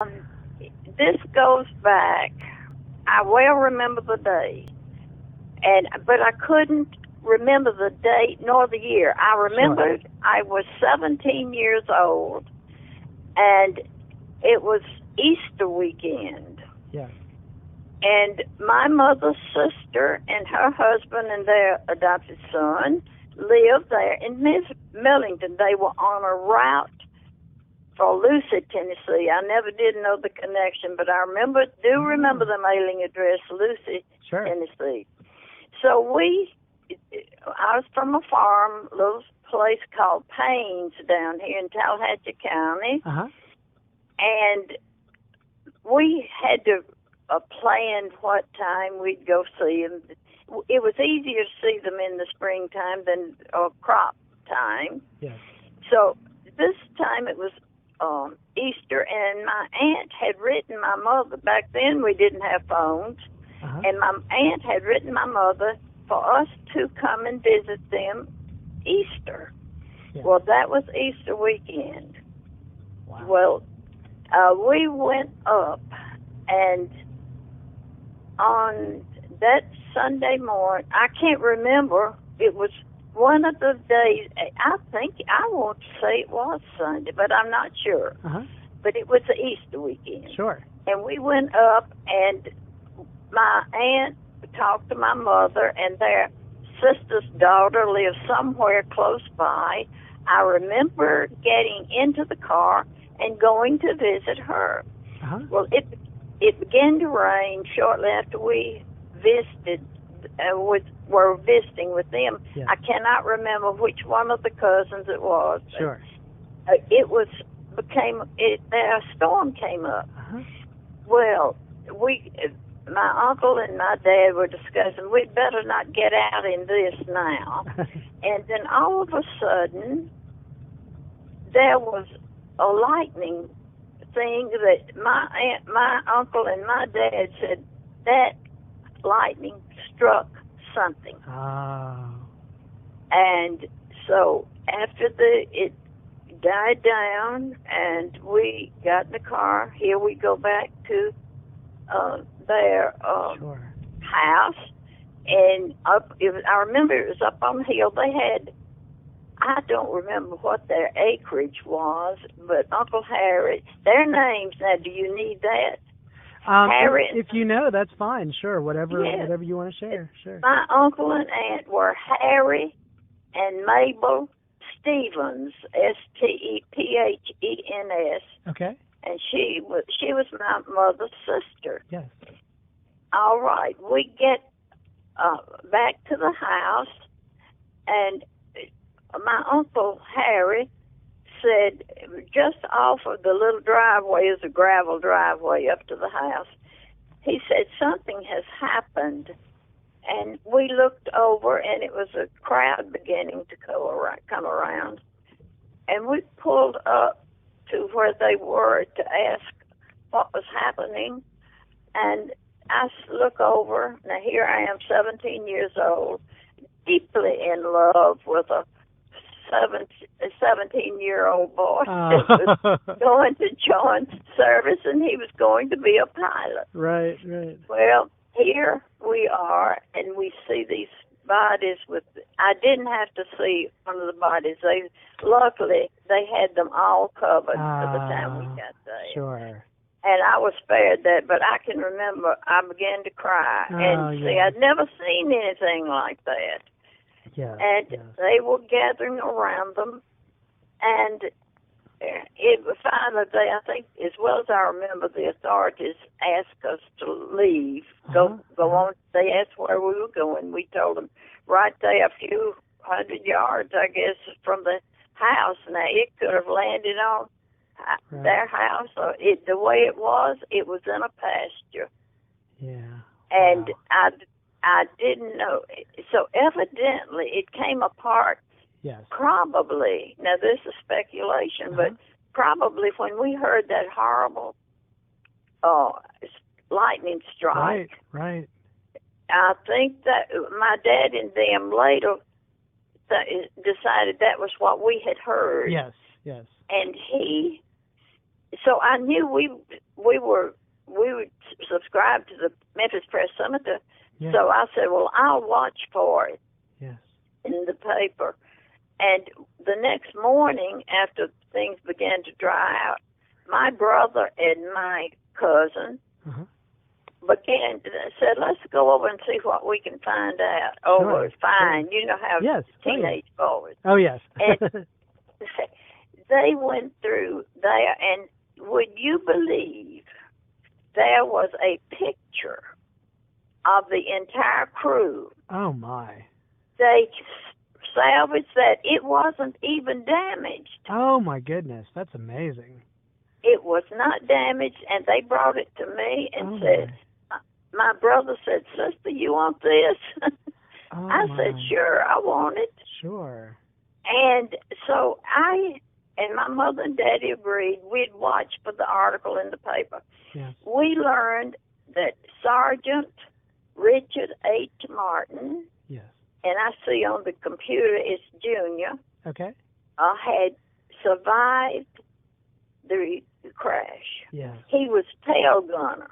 This goes back. I well remember the day, but I couldn't remember the date nor the year. I remembered I was 17 years old, and it was Easter weekend. Yeah. And my mother's sister and her husband and their adopted son lived there in Millington. They were on a route for Lucy, Tennessee. I never did know the connection, but I do remember the mailing address, Lucy, Tennessee. So I was from a farm, little place called Paynes down here in Tallahatchie County. And we had to plan what time we'd go see them. It was easier to see them in the springtime than crop time. Yes. So this time it was Easter, and my aunt had written my mother. Back then we didn't have phones, and my aunt had written my mother for us to come and visit them Easter. Yeah. Well, that was Easter weekend. Wow. Well, we went up, and on that Sunday morning, I can't remember, it was one of the days, I want to say it was Sunday, but I'm not sure. But it was the Easter weekend. Sure. And we went up, and my aunt talked to my mother, and their sister's daughter lived somewhere close by. I remember getting into the car and going to visit her. Well, it began to rain shortly after we visited were visiting with them. Yeah. I cannot remember which one of the cousins it was. Sure. A storm came up. Well, my uncle and my dad were discussing we'd better not get out in this now. And then all of a sudden, there was a lightning thing that my uncle and my dad said that lightning struck something. And so after it died down and we got in the car, here we go back to their house, and I remember it was up on the hill. They had, I don't remember what their acreage was, but Uncle Harry, their names. Now, do you need that? Harry, if you know, that's fine. Sure, whatever you want to share. Sure. My uncle and aunt were Harry and Mabel Stevens, Stephen's. Okay. And she was my mother's sister. Yes. All right, we get back to the house, and my Uncle Harry said, just off of the little driveway is a gravel driveway up to the house. He said, something has happened. And we looked over, and it was a crowd beginning to come around. And we pulled up to where they were to ask what was happening. And I look over, now here I am, 17 years old, deeply in love with a 17-year-old boy that was going to join service, and he was going to be a pilot. Right. Well, here we are, and we see these bodies I didn't have to see one of the bodies. Luckily, they had them all covered by the time we got there. Sure. And I was spared that, but I can remember I began to cry. I'd never seen anything like that. They were gathering around them, and it was finally, I think, as well as I remember, the authorities asked us to leave, go on. They asked where we were going. We told them right there, a few hundred yards, I guess, from the house. Now, it could have landed on their house. Or the way it was in a pasture. Yeah. And I didn't know. So evidently it came apart. Yes. Probably, now this is speculation, but probably when we heard that horrible lightning strike. Right. I think that my dad and them later decided that was what we had heard. Yes. And so I knew we would subscribe to the Memphis Press Scimitar. Yes. So I said, well, I'll watch for it. Yes. In the paper. And the next morning, after things began to dry out, my brother and my cousin said, let's go over and see what we can find out. Oh, Sure. It was fine. Sure. You know how teenage boys. Oh, yes. And they went through there, and would you believe there was a picture of the entire crew? Oh, my. They salvaged that. It wasn't even damaged. Oh, my goodness. That's amazing. It was not damaged, and they brought it to me and said, my brother said, sister, you want this? I said, sure, I want it. Sure. And so I and my mother and daddy agreed we'd watch for the article in the paper. Yes. We learned that Sergeant Richard H. Martin, yes, and I see on the computer it's Junior, okay, had survived the crash. Yes. He was tail gunner.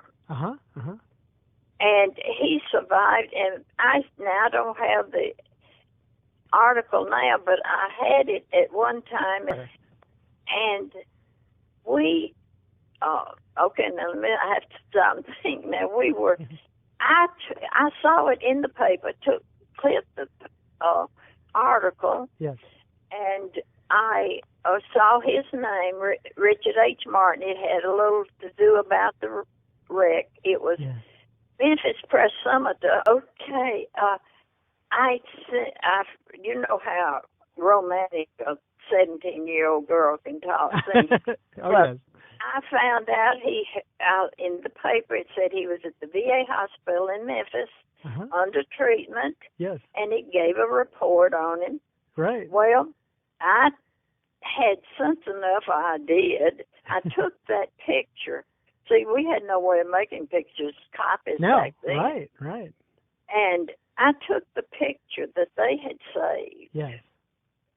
And he survived, and I don't have the article now, but I had it at one time, and we, okay, now I have to stop and think. Now we were, I saw it in the paper, clipped the article, yes, and I saw his name, Richard H. Martin. It had a little to do about the wreck. It was Memphis Press Scimitar. Okay, you know how romantic a 17-year-old girl can talk. Yes. I found out in the paper it said he was at the VA hospital in Memphis under treatment. Yes. And it gave a report on him. Right. Well, I had sense enough, I took that picture. See, we had no way of making pictures, copies back then. Right. And I took the picture that they had saved. Yes.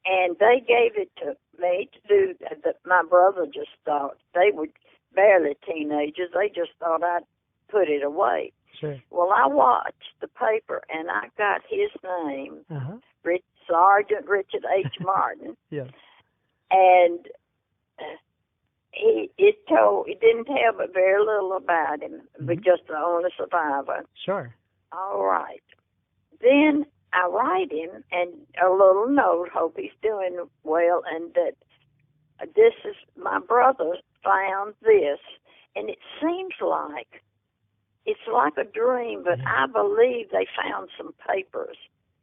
And they gave it to me to do that. My brother just thought, they were barely teenagers, they just thought I'd put it away. Sure. Well, I watched the paper, and I got his name, Sergeant Richard H. Martin. Yes. And it didn't tell but very little about him, but just the only survivor. Sure. All right. Then I write him and a little note, hope he's doing well, and that this is my brother found this, and it seems like it's like a dream, but I believe they found some papers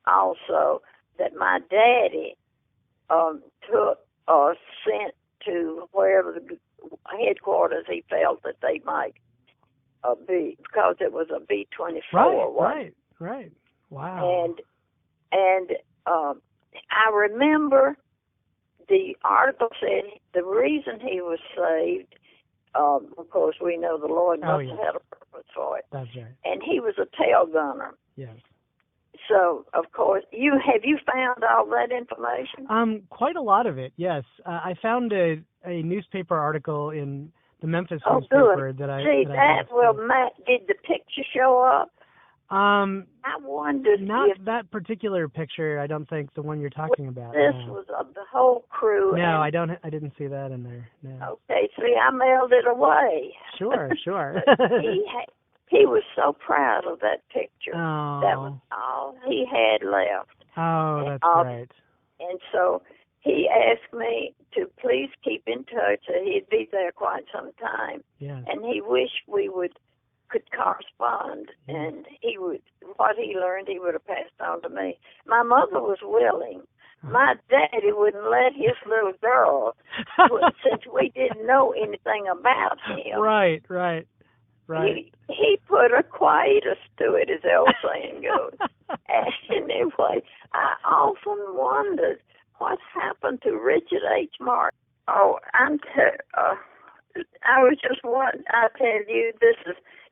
also that my daddy took or sent to wherever the headquarters he felt that they might be, because it was a B-24. Right. Wow. And I remember the article said the reason he was saved, of course, we know the Lord must have had a purpose for it. That's right. And he was a tail gunner. Yes. So, of course, have you found all that information? Quite a lot of it, yes. I found a newspaper article in the Memphis newspaper good. that I see that. Well, Matt, did the picture show up? I wondered. Not that particular picture. I don't think the one you're talking about. This was of the whole crew. No, I didn't see that in there. No. Okay, see, I mailed it away. Sure. He was so proud of that picture. Oh. That was all he had left. Oh, that's right. And so he asked me to please keep in touch. He'd be there quite some time. Yes. And he wished we could correspond, and what he learned he would have passed on to me. My mother was willing. My daddy wouldn't let his little girl, since we didn't know anything about him. Right. He put a quietus to it, as the old saying goes. And anyway, I often wondered what happened to Richard H. Martin. Oh, I was just wondering. I tell you,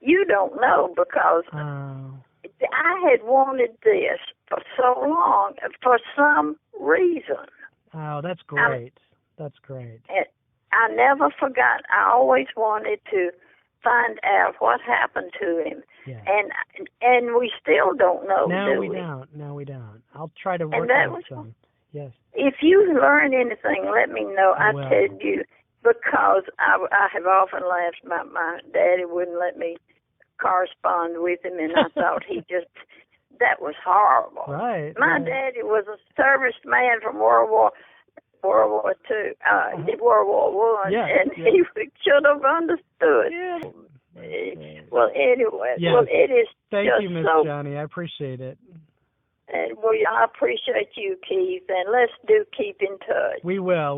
you don't know, because I had wanted this for so long, for some reason. Oh, that's great. That's great. I never forgot. I always wanted to find out what happened to him. Yeah. And we still don't know, No, do we don't. No, we don't. I'll try to work with some. Yes. If you learn anything, let me know. I tell you, because I have often laughed about my daddy wouldn't let me correspond with him, and I thought that was horrible. Right. My daddy was a serviced man from World War II, World War I, and he should have understood. Yeah. Well, anyway, it is. Thank you, Miss Johnie. I appreciate it. And I appreciate you, Keith, and let's keep in touch. We will.